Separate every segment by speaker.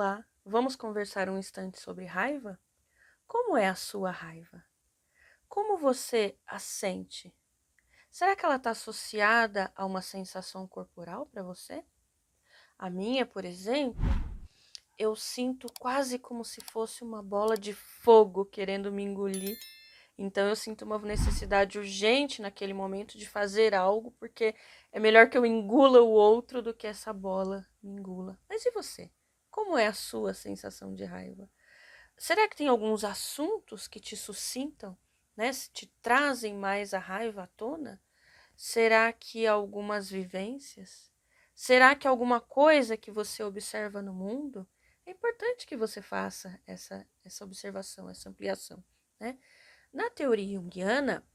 Speaker 1: Olá, vamos conversar um instante sobre raiva? Como é a sua raiva? Como você a sente? Será que ela está associada a uma sensação corporal para você? A minha, por exemplo, eu sinto quase como se fosse uma bola de fogo querendo me engolir. Então eu sinto uma necessidade urgente naquele momento de fazer algo, porque é melhor que eu engula o outro do que essa bola me engula. Mas e você? Como é a sua sensação de raiva? Será que tem alguns assuntos que te suscitam, né? Te trazem mais a raiva à tona? Será que algumas vivências? Será que alguma coisa que você observa no mundo? É importante que você faça essa observação, essa ampliação, né? Na teoria junguiana,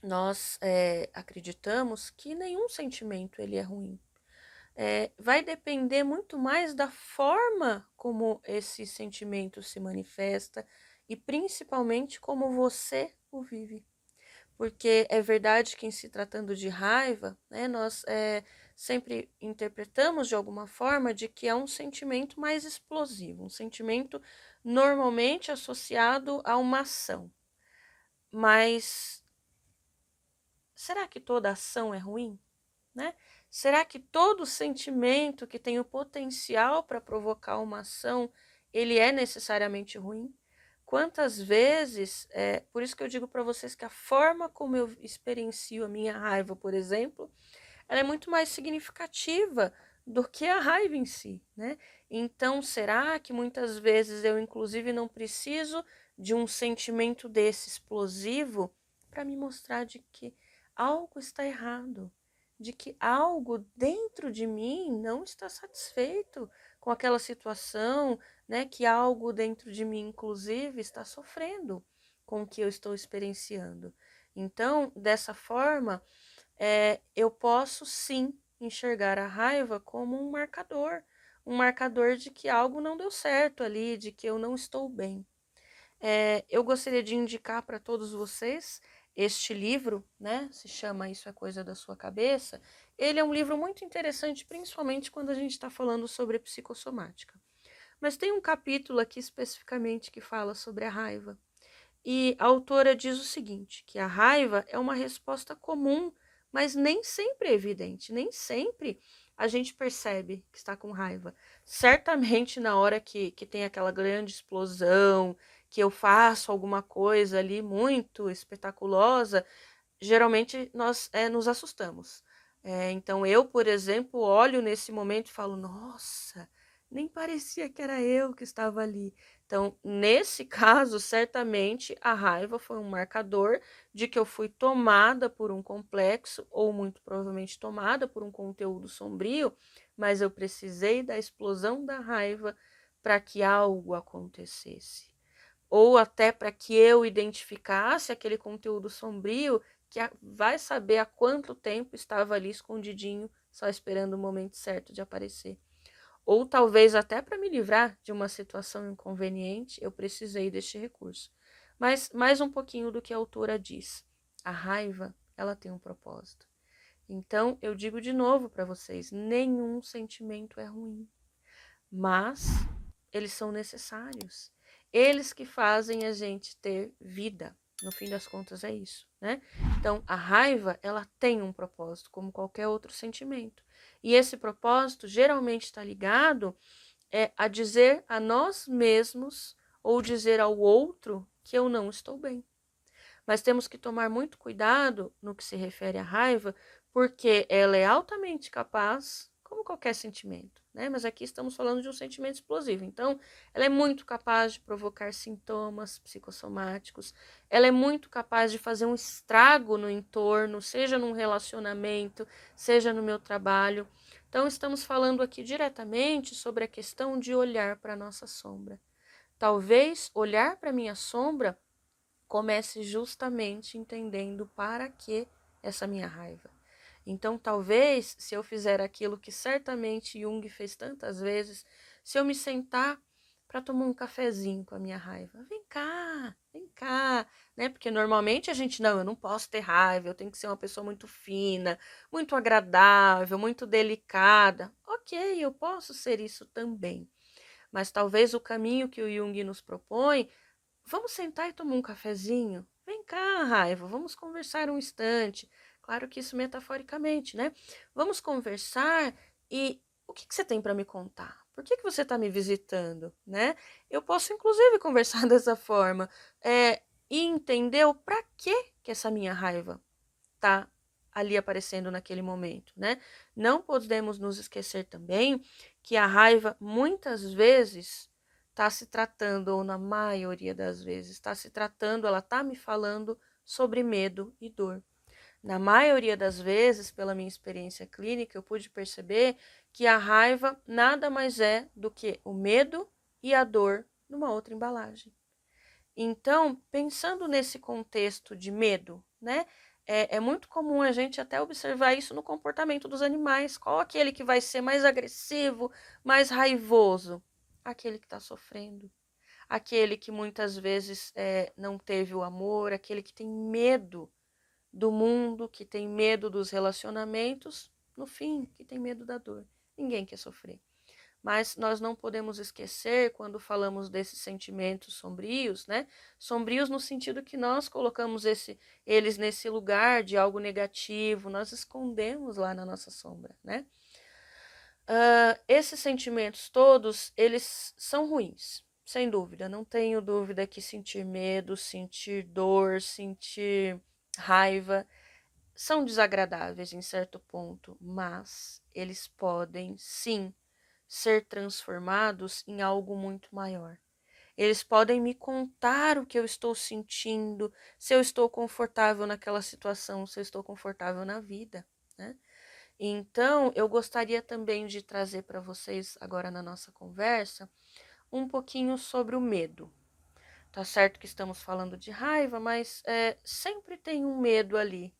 Speaker 1: nós acreditamos que nenhum sentimento ele é ruim. Vai depender muito mais da forma como esse sentimento se manifesta e principalmente como você o vive. Porque é verdade que em se tratando de raiva, né, nós sempre interpretamos de alguma forma de que é um sentimento mais explosivo, um sentimento normalmente associado a uma ação. Mas será que toda ação é ruim, né? Será que todo sentimento que tem o potencial para provocar uma ação, ele é necessariamente ruim? Quantas vezes, por isso que eu digo para vocês que a forma como eu experiencio a minha raiva, por exemplo, ela é muito mais significativa do que a raiva em si, né? Então, será que muitas vezes eu, inclusive, não preciso de um sentimento desse explosivo para me mostrar de que algo está errado, de que algo dentro de mim não está satisfeito com aquela situação, né? Que algo dentro de mim, inclusive, está sofrendo com o que eu estou experienciando. Então, dessa forma, eu posso sim enxergar a raiva como um marcador de que algo não deu certo ali, de que eu não estou bem. Eu gostaria de indicar para todos vocês este livro, né? Se chama Isso é Coisa da Sua Cabeça. Ele é um livro muito interessante, principalmente quando a gente está falando sobre psicossomática. Mas tem um capítulo aqui especificamente que fala sobre a raiva. E a autora diz o seguinte, que a raiva é uma resposta comum, mas nem sempre é evidente, nem sempre a gente percebe que está com raiva. Certamente na hora que tem aquela grande explosão, que eu faço alguma coisa ali muito espetaculosa, geralmente nós nos assustamos. Então eu, por exemplo, olho nesse momento e falo, nossa, nem parecia que era eu que estava ali. Então, nesse caso, certamente a raiva foi um marcador de que eu fui tomada por um complexo, ou muito provavelmente tomada por um conteúdo sombrio, mas eu precisei da explosão da raiva para que algo acontecesse. Ou até para que eu identificasse aquele conteúdo sombrio que vai saber há quanto tempo estava ali escondidinho, só esperando o momento certo de aparecer. Ou talvez até para me livrar de uma situação inconveniente, eu precisei deste recurso. Mas mais um pouquinho do que a autora diz. A raiva, ela tem um propósito. Então, eu digo de novo para vocês, nenhum sentimento é ruim, mas eles são necessários. Eles que fazem a gente ter vida. No fim das contas é isso, né? Então, a raiva, ela tem um propósito, como qualquer outro sentimento. E esse propósito geralmente está ligado a dizer a nós mesmos ou dizer ao outro que eu não estou bem. Mas temos que tomar muito cuidado no que se refere à raiva, porque ela é altamente capaz, como qualquer sentimento, né? Mas aqui estamos falando de um sentimento explosivo. Então, ela é muito capaz de provocar sintomas psicossomáticos, ela é muito capaz de fazer um estrago no entorno, seja num relacionamento, seja no meu trabalho. Então, estamos falando aqui diretamente sobre a questão de olhar para a nossa sombra. Talvez olhar para a minha sombra comece justamente entendendo para que essa minha raiva. Então, talvez, se eu fizer aquilo que certamente Jung fez tantas vezes, se eu me sentar para tomar um cafezinho com a minha raiva, vem cá, né? Porque normalmente a gente, não, eu não posso ter raiva, eu tenho que ser uma pessoa muito fina, muito agradável, muito delicada. Ok, eu posso ser isso também. Mas talvez o caminho que o Jung nos propõe, vamos sentar e tomar um cafezinho? Vem cá, raiva, vamos conversar um instante. Claro que isso metaforicamente, né? Vamos conversar e o que você tem para me contar? Por que você está me visitando, né? Eu posso, inclusive, conversar dessa forma e entender o para que essa minha raiva tá ali aparecendo naquele momento, né? Não podemos nos esquecer também que a raiva muitas vezes está se tratando, ou na maioria das vezes, está se tratando, ela está me falando sobre medo e dor. Na maioria das vezes, pela minha experiência clínica, eu pude perceber que a raiva nada mais é do que o medo e a dor numa outra embalagem. Então, pensando nesse contexto de medo, né? É muito comum a gente até observar isso no comportamento dos animais. Qual aquele que vai ser mais agressivo, mais raivoso? Aquele que está sofrendo. Aquele que muitas vezes não teve o amor, aquele que tem medo do mundo, que tem medo dos relacionamentos, no fim, que tem medo da dor. Ninguém quer sofrer. Mas nós não podemos esquecer, quando falamos desses sentimentos sombrios, né? Sombrios no sentido que nós colocamos eles nesse lugar de algo negativo, nós escondemos lá na nossa sombra, né? Esses sentimentos todos, eles são ruins, sem dúvida. Não tenho dúvida que sentir medo, sentir dor, sentir raiva são desagradáveis em certo ponto, mas eles podem sim ser transformados em algo muito maior. Eles podem me contar o que eu estou sentindo, se eu estou confortável naquela situação, se eu estou confortável na vida, né? Então, eu gostaria também de trazer para vocês agora na nossa conversa um pouquinho sobre o medo. Tá certo que estamos falando de raiva, mas sempre tem um medo ali,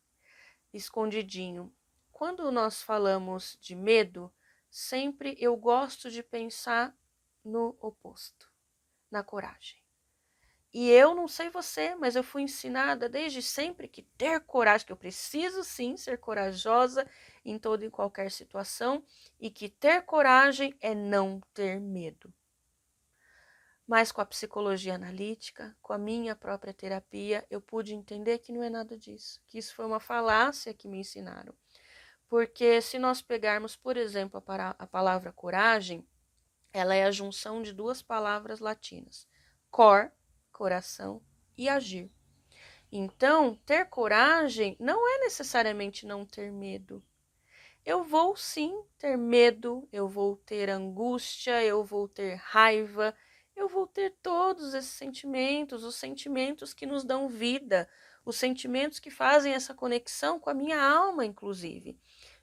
Speaker 1: escondidinho. Quando nós falamos de medo, sempre eu gosto de pensar no oposto, na coragem. E eu não sei você, mas eu fui ensinada desde sempre que ter coragem, que eu preciso sim ser corajosa em toda e qualquer situação, e que ter coragem é não ter medo. Mas com a psicologia analítica, com a minha própria terapia, eu pude entender que não é nada disso, que isso foi uma falácia que me ensinaram. Porque se nós pegarmos, por exemplo, a palavra coragem, ela é a junção de duas palavras latinas, cor, coração, e agir. Então, ter coragem não é necessariamente não ter medo. Eu vou sim ter medo, eu vou ter angústia, eu vou ter raiva, eu vou ter todos esses sentimentos, os sentimentos que nos dão vida, os sentimentos que fazem essa conexão com a minha alma, inclusive.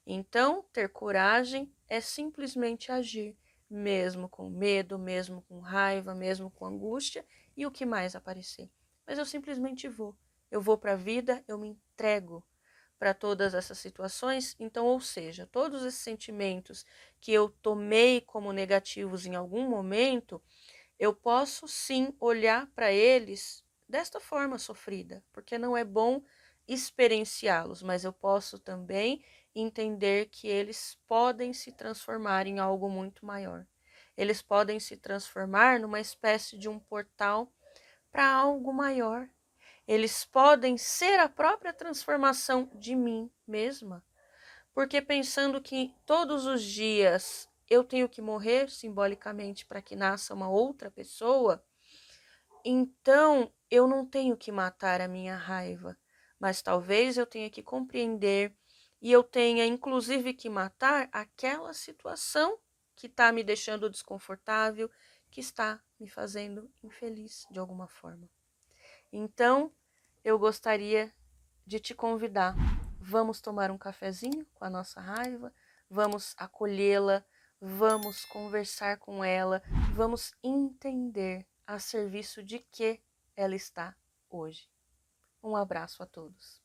Speaker 1: Então, ter coragem é simplesmente agir, mesmo com medo, mesmo com raiva, mesmo com angústia e o que mais aparecer. Mas eu simplesmente vou. Eu vou para a vida, eu me entrego para todas essas situações. Então, ou seja, todos esses sentimentos que eu tomei como negativos em algum momento, eu posso sim olhar para eles desta forma sofrida, porque não é bom experienciá-los, mas eu posso também entender que eles podem se transformar em algo muito maior. Eles podem se transformar numa espécie de um portal para algo maior. Eles podem ser a própria transformação de mim mesma, porque pensando que todos os dias eu tenho que morrer simbolicamente para que nasça uma outra pessoa, então eu não tenho que matar a minha raiva, mas talvez eu tenha que compreender e eu tenha inclusive que matar aquela situação que está me deixando desconfortável, que está me fazendo infeliz de alguma forma. Então, eu gostaria de te convidar. Vamos tomar um cafezinho com a nossa raiva, vamos acolhê-la, vamos conversar com ela, vamos entender a serviço de que ela está hoje. Um abraço a todos.